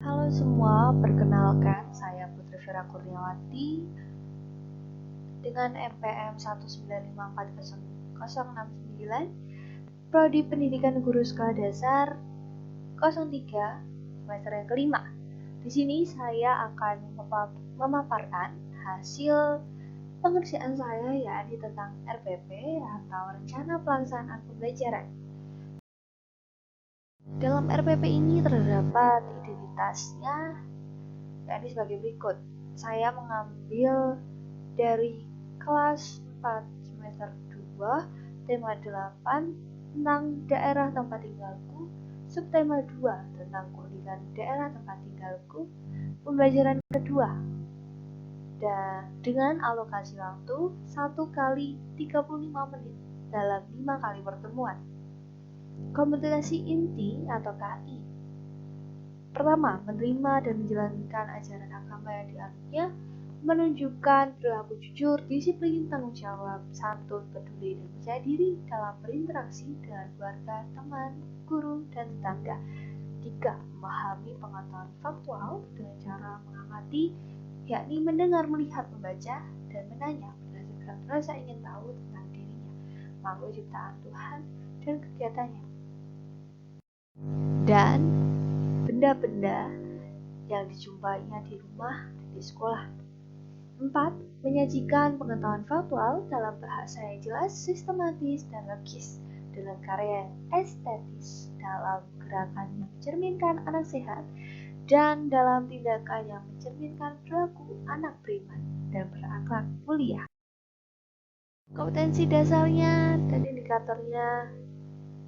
Halo semua, perkenalkan saya Putri Vera Kurniawati dengan NPM 1954069, Prodi Pendidikan Guru Sekolah Dasar 03 semester yang kelima. Di sini saya akan memaparkan hasil pengerjaan saya, yakni tentang RPP atau Rencana Pelaksanaan Pembelajaran. Dalam RPP ini terdapat identitasnya, yakni sebagai berikut. Saya mengambil dari kelas 4 semester 2, tema 8 tentang daerah tempat tinggalku, subtema 2 tentang keunikan daerah tempat tinggalku, pembelajaran kedua, dan dengan alokasi waktu 1 kali 35 menit dalam 5 kali pertemuan. Kompetensi inti atau KI. Pertama, menerima dan menjalankan ajaran agama yang dianutnya, menunjukkan perilaku jujur, disiplin, tanggung jawab, santun, peduli, dan percaya diri dalam berinteraksi dengan keluarga, teman, guru, dan tetangga. 3. Memahami pengetahuan faktual dengan cara mengamati, yakni mendengar, melihat, membaca, dan menanya berdasarkan rasa ingin tahu tentang dirinya, makhluk ciptaan Tuhan, dan kegiatannya, dan benda-benda yang dijumpainya di rumah dan di sekolah. 4. Menyajikan pengetahuan faktual dalam bahasa yang jelas, sistematis, dan logis, dalam karya yang estetis, dalam gerakan yang mencerminkan anak sehat, dan dalam tindakan yang mencerminkan perilaku anak beriman dan berakhlak mulia. Kompetensi dasarnya dan indikatornya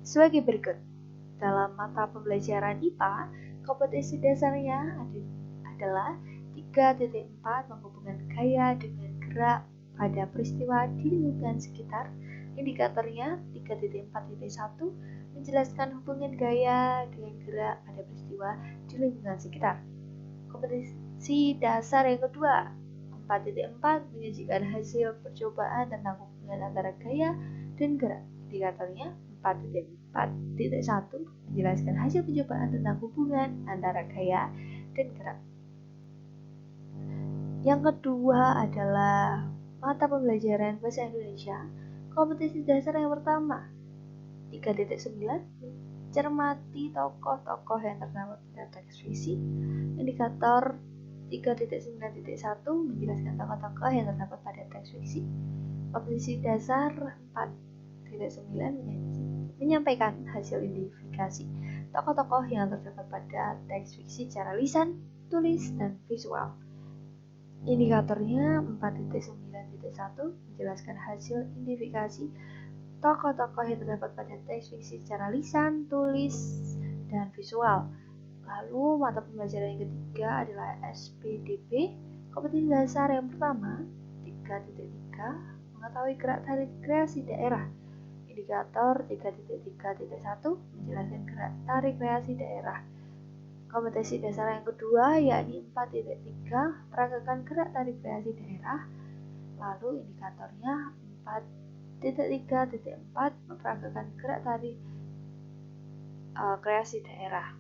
sebagai berikut. Dalam mata pembelajaran IPA, kompetensi dasarnya adalah 3.4 menghubungkan gaya dengan gerak pada peristiwa di lingkungan sekitar. Indikatornya 3.4.1 menjelaskan hubungan gaya dengan gerak pada peristiwa di lingkungan sekitar. Kompetensi dasar yang kedua 4.4 menyajikan hasil percobaan tentang hubungan antara gaya dan gerak. Indikatornya 4.4.1 menjelaskan hasil percobaan tentang hubungan antara gaya dan gerak. Yang kedua adalah mata pembelajaran bahasa Indonesia. Kompetensi dasar yang pertama 3.9 mencermati tokoh-tokoh yang terdapat pada teks fiksi. Indikator 3.9.1 menjelaskan tokoh-tokoh yang terdapat pada teks fiksi. Kompetensi dasar 4.9 menyampaikan hasil identifikasi tokoh-tokoh yang terdapat pada teks fiksi secara lisan, tulis, dan visual. Indikatornya 4.9.1 menjelaskan hasil identifikasi tokoh-tokoh yang terdapat pada teks fiksi secara lisan, tulis, dan visual. Lalu mata pembelajaran yang ketiga adalah SPDB. Kompetensi dasar yang pertama 3.3 mengetahui gerak-tarik kreasi daerah. Indikator 3.3.1 menjelaskan gerak-tarik kreasi daerah. Kompetensi dasar yang kedua yakni 4.3 peragakan gerak-tarik kreasi daerah. Lalu indikatornya 4.3.4 memperagakan gerak-tarik kreasi daerah.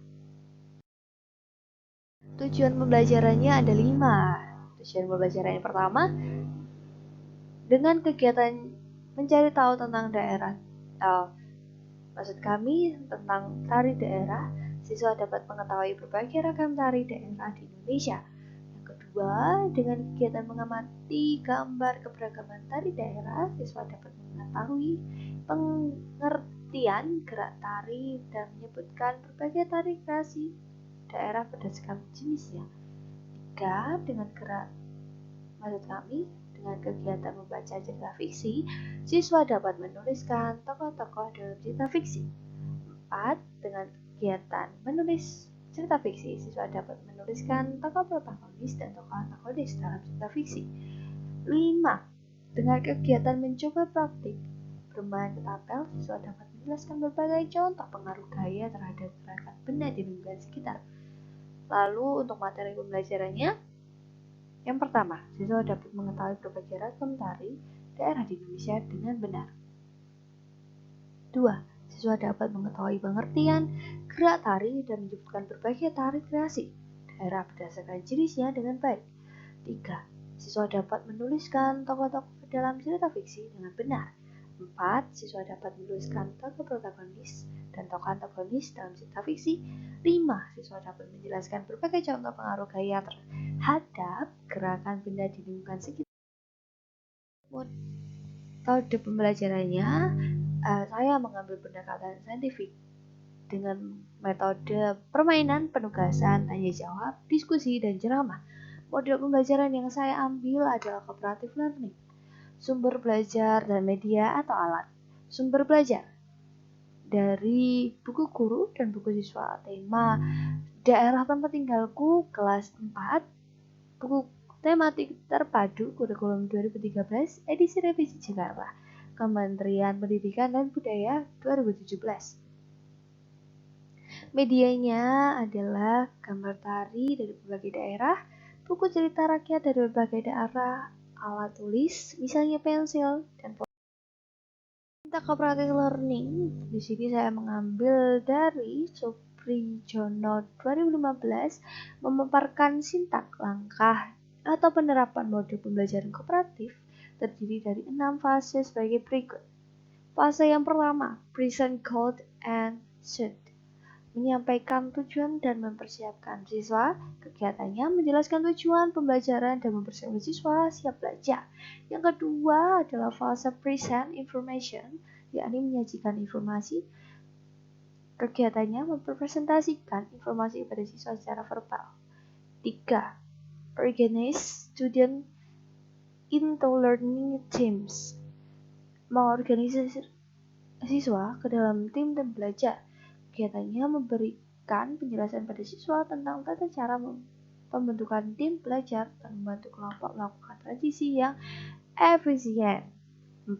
Tujuan pembelajarannya ada 5. Tujuan pembelajaran yang pertama, dengan kegiatan mencari tahu tentang daerah, maksud kami tentang tari daerah, siswa dapat mengetahui berbagai ragam tari daerah di Indonesia. Yang kedua, dengan kegiatan mengamati gambar keberagaman tari daerah, siswa dapat mengetahui pengertian gerak tari dan menyebutkan berbagai tari kreasi daerah berdasarkan jenisnya. 3. Dengan kegiatan membaca cerita fiksi, siswa dapat menuliskan tokoh-tokoh dalam cerita fiksi. 4. Dengan kegiatan menulis cerita fiksi, siswa dapat menuliskan tokoh protagonis dan tokoh antagonis dalam cerita fiksi. 5. Dengan kegiatan mencoba praktik bermain ketapel, siswa dapat menjelaskan berbagai contoh pengaruh gaya terhadap gerakan benda di lingkungan sekitar. Lalu untuk materi pembelajarannya, yang pertama, siswa dapat mengetahui berbagai ragam tari daerah di Indonesia dengan benar. 2. Siswa dapat mengetahui pengertian gerak tari dan menyebutkan berbagai tari kreasi daerah berdasarkan jenisnya dengan baik. 3. Siswa dapat menuliskan tokoh-tokoh dalam cerita fiksi dengan benar. 4. Siswa dapat menuliskan tokoh protagonis dan tokoh antagonis dalam cerita fiksi. 5. Siswa dapat menjelaskan berbagai contoh pengaruh gaya terhadap gerakan benda di lingkungan sekitar. Metode pembelajarannya, saya mengambil pendekatan saintifik dengan metode permainan, penugasan, tanya jawab, diskusi, dan ceramah. Model pembelajaran yang saya ambil adalah cooperative learning. Sumber belajar dan media atau alat. Sumber belajar dari buku guru dan buku siswa. Tema daerah tempat tinggalku kelas 4. Buku tematik terpadu kurikulum 2013 edisi revisi Jakarta. Kementerian Pendidikan dan Budaya 2017. Medianya adalah gambar tari dari berbagai daerah, buku cerita rakyat dari berbagai daerah, alat tulis, misalnya pensil, dan Cinta Cooperative Learning. Di sini saya mengambil dari Suprijono 2015 memaparkan sintak langkah atau penerapan model pembelajaran kooperatif terdiri dari 6 fase sebagai berikut. Fase yang pertama, present code and should. Menyampaikan tujuan dan mempersiapkan siswa. Kegiatannya menjelaskan tujuan pembelajaran dan mempersiapkan siswa siap belajar. Yang kedua adalah fase present information, yakni menyajikan informasi. Kegiatannya mempresentasikan informasi kepada siswa secara verbal. 3. Organize student into learning teams. Mengorganisasi siswa ke dalam tim dan belajar. Kegiatannya memberikan penjelasan pada siswa tentang tata cara pembentukan tim belajar dan membantu kelompok melakukan transisi yang efisien. 4.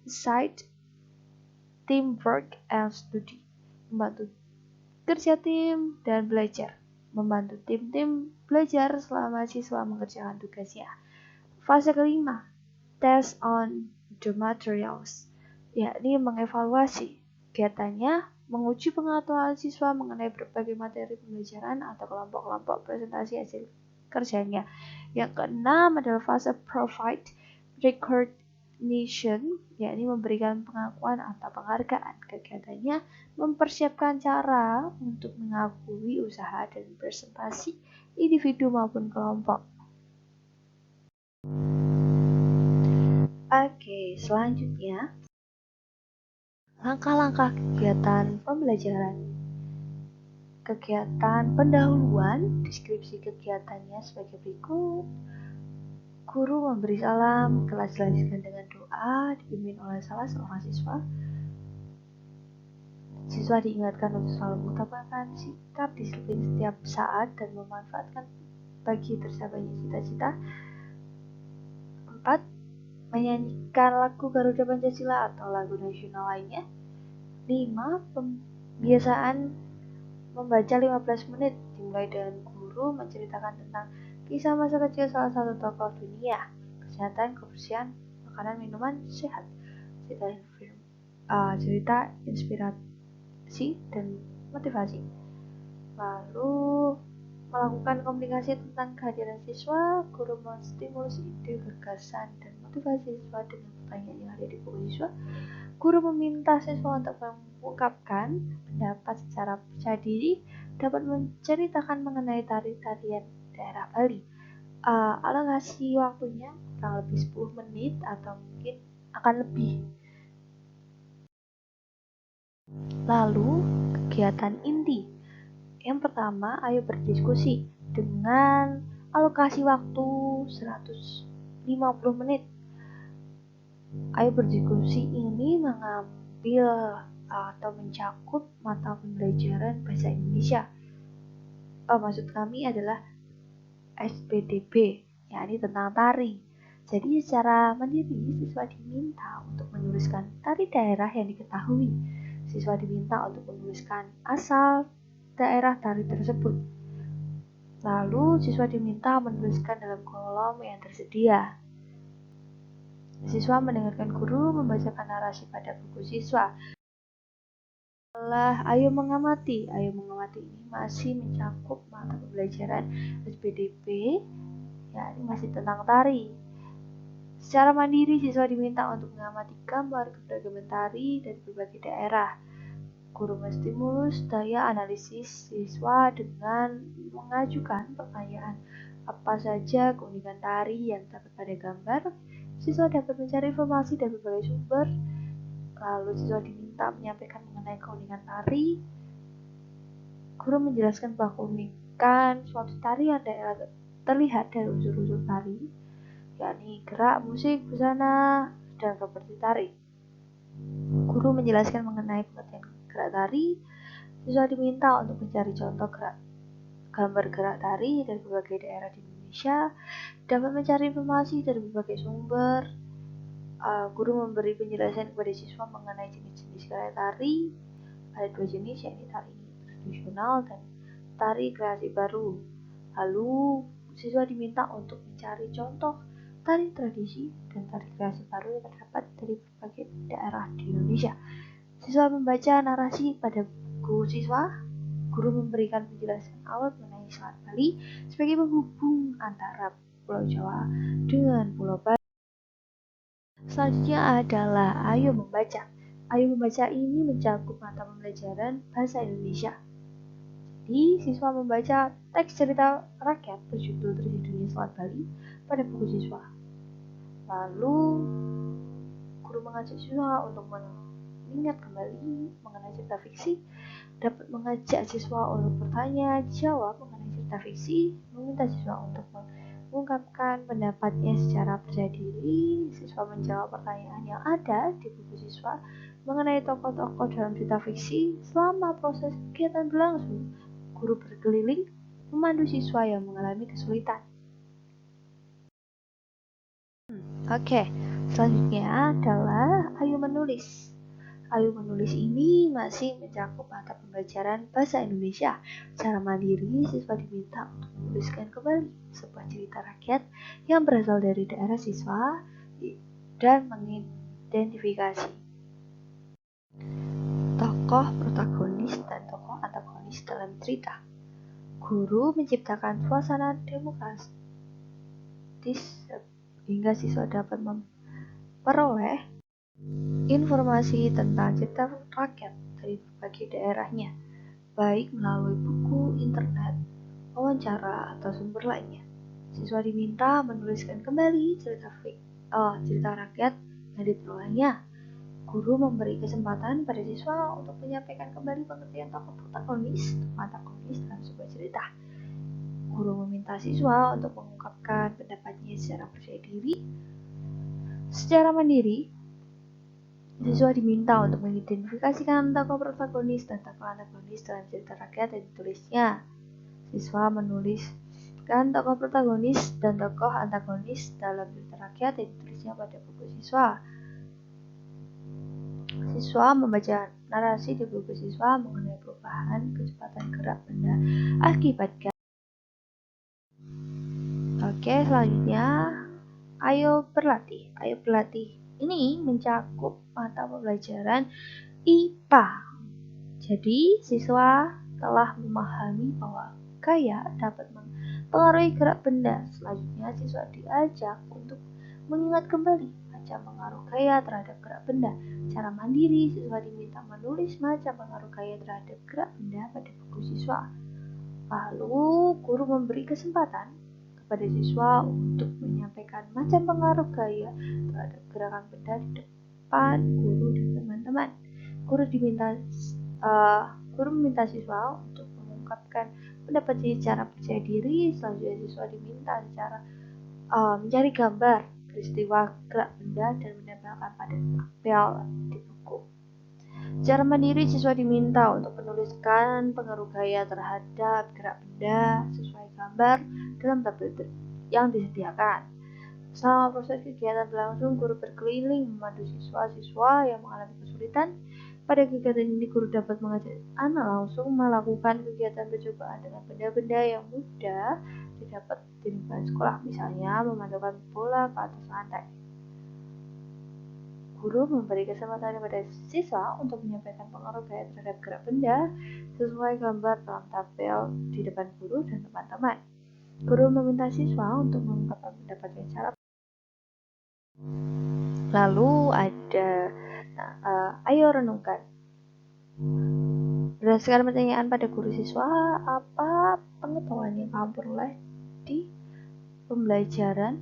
Decide teamwork and study. Membantu kerja tim dan belajar. Membantu tim-tim belajar selama siswa mengerjakan tugasnya. Fase kelima, test on the materials, yakni mengevaluasi. Kegiatannya menguji pengetahuan siswa mengenai berbagai materi pembelajaran atau kelompok-kelompok presentasi hasil kerjanya. Yang keenam adalah fase provide recognition, yakni memberikan pengakuan atau penghargaan. Kegiatannya mempersiapkan cara untuk mengakui usaha dan presentasi individu maupun kelompok. Oke, selanjutnya langkah-langkah kegiatan pembelajaran. Kegiatan pendahuluan, deskripsi kegiatannya sebagai berikut. Guru memberi salam, kelas dilanjutkan dengan doa, dipimpin oleh salah seorang siswa. Siswa diingatkan untuk selalu mengutamakan sikap disiplin setiap saat dan memanfaatkan bagi tercapainya cita-cita. 4. Menyanyikan lagu Garuda Pancasila atau lagu nasional lainnya. 5. Pembiasaan membaca 15 menit dimulai dengan guru menceritakan tentang kisah masa kecil salah satu tokoh dunia, kesehatan, kebersihan, makanan, minuman, sehat, cerita inspirasi dan motivasi. Lalu melakukan komunikasi tentang kehadiran siswa, guru menstimulus ide, gagasan, dan motivasi siswa dengan pertanyaan yang ada di buku siswa. Guru meminta siswa untuk mengungkapkan pendapat secara percaya diri, dapat menceritakan mengenai tari-tarian daerah Bali. Alokasi waktunya kurang lebih 10 menit atau mungkin akan lebih. Lalu, kegiatan inti. Yang pertama, ayo berdiskusi dengan alokasi waktu 150 menit. Ayo berdiskusi ini mengambil atau mencakup mata pembelajaran bahasa Indonesia. Maksud kami adalah SPDB, yakni tentang tari. Jadi secara mandiri siswa diminta untuk menuliskan tari daerah yang diketahui. Siswa diminta untuk menuliskan asal daerah tari tersebut. Lalu siswa diminta menuliskan dalam kolom yang tersedia. Siswa mendengarkan guru membacakan narasi pada buku siswa. Ayo mengamati. Ayo mengamati ini masih mencakup mata pembelajaran SPDP, ya ini masih tentang tari. Secara mandiri, siswa diminta untuk mengamati gambar keberagaman tari dari berbagai daerah. Guru menstimulus daya analisis siswa dengan mengajukan pertanyaan apa saja keunikan tari yang terdapat pada gambar. Siswa dapat mencari informasi dari berbagai sumber. Lalu siswa diminta menyampaikan mengenai keunikan tari. Guru menjelaskan bahwa keunikan suatu tarian daerah terlihat dari unsur-unsur tari, yakni gerak, musik, busana, dan properti tari. Guru menjelaskan mengenai pengertian gerak tari. Siswa diminta untuk mencari contoh gambar gerak tari dari berbagai daerah di Indonesia, dapat mencari informasi dari berbagai sumber. Guru memberi penjelasan kepada siswa mengenai jenis-jenis gerak tari. Ada 2 jenis, yakni tari tradisional dan tari kreasi baru. Lalu siswa diminta untuk mencari contoh tari tradisi dan tari kreasi baru yang terdapat dari berbagai daerah di Indonesia. Siswa membaca narasi pada buku siswa. Guru memberikan penjelasan awal mengenai Selat Bali sebagai penghubung antara Pulau Jawa dengan Pulau Bali. Selanjutnya adalah ayo membaca. Ayo membaca ini mencakup mata pembelajaran bahasa Indonesia. Jadi, siswa membaca teks cerita rakyat berjudul Terjadinya Selat Bali pada buku siswa. Lalu, guru mengajak siswa untuk mengingat kembali mengenai cerita fiksi, dapat mengajak siswa untuk bertanya jawab mengenai cerita fiksi, meminta siswa untuk mengungkapkan pendapatnya secara percaya diri. Siswa menjawab pertanyaan yang ada di buku siswa mengenai tokoh-tokoh dalam cerita fiksi. Selama proses kegiatan berlangsung, guru berkeliling memandu siswa yang mengalami kesulitan. Oke, selanjutnya adalah ayo menulis. Ayo menulis ini masih mencakup mata pembelajaran bahasa Indonesia. Secara mandiri, siswa diminta untuk menuliskan kembali sebuah cerita rakyat yang berasal dari daerah siswa dan mengidentifikasi tokoh protagonis dan tokoh antagonis dalam cerita. Guru menciptakan suasana demokratis hingga siswa dapat memperoleh informasi tentang cerita rakyat dari berbagai daerahnya, baik melalui buku, internet, wawancara, atau sumber lainnya. Siswa diminta menuliskan kembali cerita rakyat yang diperolehnya. Guru memberi kesempatan pada siswa untuk menyampaikan kembali pengertian tokoh protagonis, tokoh antagonis dalam sebuah cerita. Guru meminta siswa untuk mengungkapkan pendapatnya secara percaya diri. Secara mandiri, siswa diminta untuk mengidentifikasikan tokoh protagonis dan tokoh antagonis dalam cerita rakyat yang ditulisnya. Siswa menuliskan tokoh protagonis dan tokoh antagonis dalam cerita rakyat yang ditulisnya pada buku siswa. Siswa membaca narasi di buku siswa mengenai perubahan kecepatan gerak benda akibat gas. Oke, selanjutnya ayo berlatih. Ayo berlatih ini mencakup mata pembelajaran IPA. Jadi, siswa telah memahami bahwa gaya dapat mempengaruhi gerak benda. Selanjutnya, siswa diajak untuk mengingat kembali macam pengaruh gaya terhadap gerak benda. Secara mandiri, siswa diminta menulis macam pengaruh gaya terhadap gerak benda pada buku siswa. Lalu, guru memberi kesempatan kepada siswa untuk menyampaikan macam pengaruh gaya terhadap gerakan benda di depan guru dan teman-teman. Guru meminta siswa untuk mengungkapkan pendapatnya secara percaya diri. Selanjutnya siswa diminta secara mencari gambar peristiwa gerak benda dan menempelkan pada tabel di buku. Secara mandiri, siswa diminta untuk menuliskan pengaruh gaya terhadap gerak benda sesuai gambar dalam tabel yang disediakan. Selama proses kegiatan berlangsung, guru berkeliling memandu siswa-siswa yang mengalami kesulitan. Pada kegiatan ini, guru dapat mengajak anak langsung melakukan kegiatan percobaan dengan benda-benda yang mudah didapat di lingkungan sekolah, misalnya memantulkan bola ke atas lantai. Guru memberi kesempatan kepada siswa untuk menyampaikan pengaruh gaya terhadap gerak benda sesuai gambar dalam tabel di depan guru dan teman-teman. Guru meminta siswa untuk mengungkapkan pendapatnya secara. Lalu ada, ayo renungkan. Berdasarkan pertanyaan pada guru siswa, apa pengetahuan yang kamu peroleh di pembelajaran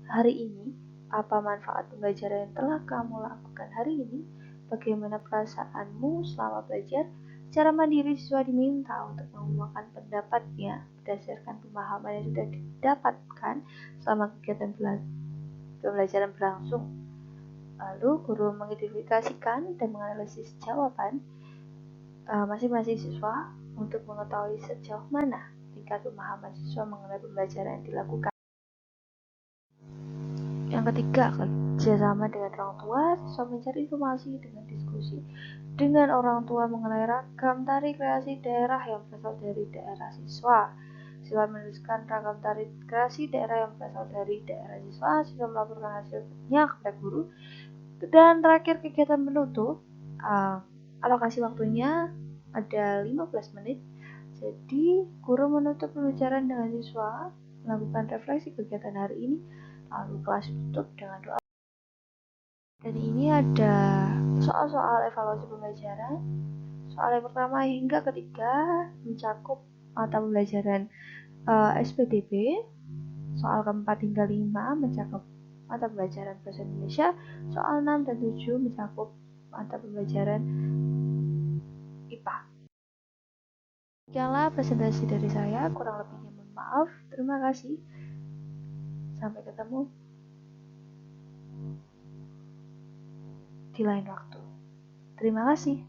hari ini? Apa manfaat pembelajaran yang telah kamu lakukan hari ini? Bagaimana perasaanmu selama belajar? Secara mandiri, siswa diminta untuk mengungkapkan pendapatnya berdasarkan pemahaman yang sudah didapatkan selama kegiatan pembelajaran berlangsung. Lalu, guru mengidentifikasikan dan menganalisis jawaban masing-masing siswa untuk mengetahui sejauh mana tingkat pemahaman siswa mengenai pembelajaran yang dilakukan. Yang ketiga, kerjasama dengan orang tua. Siswa mencari informasi dengan diskusi dengan orang tua mengenai ragam tari kreasi daerah yang berasal dari daerah siswa. Siswa menuliskan ragam tari kreasi daerah yang berasal dari daerah siswa. Siswa melaporkan hasilnya kepada guru. Dan terakhir, kegiatan penutup. Alokasi waktunya ada 15 menit. Jadi, guru menutup pembelajaran dengan siswa melakukan refleksi kegiatan hari ini, lalu kelas ditutup dengan doa. Dan ini ada soal-soal evaluasi pembelajaran. Soal yang pertama hingga ketiga mencakup mata pembelajaran SPDB. Soal keempat hingga 5 mencakup mata pembelajaran bahasa Indonesia. Soal 6 dan 7 mencakup mata pembelajaran IPA. Sekianlah presentasi dari saya, kurang lebihnya mohon maaf. Terima kasih. Sampai ketemu di lain waktu. Terima kasih.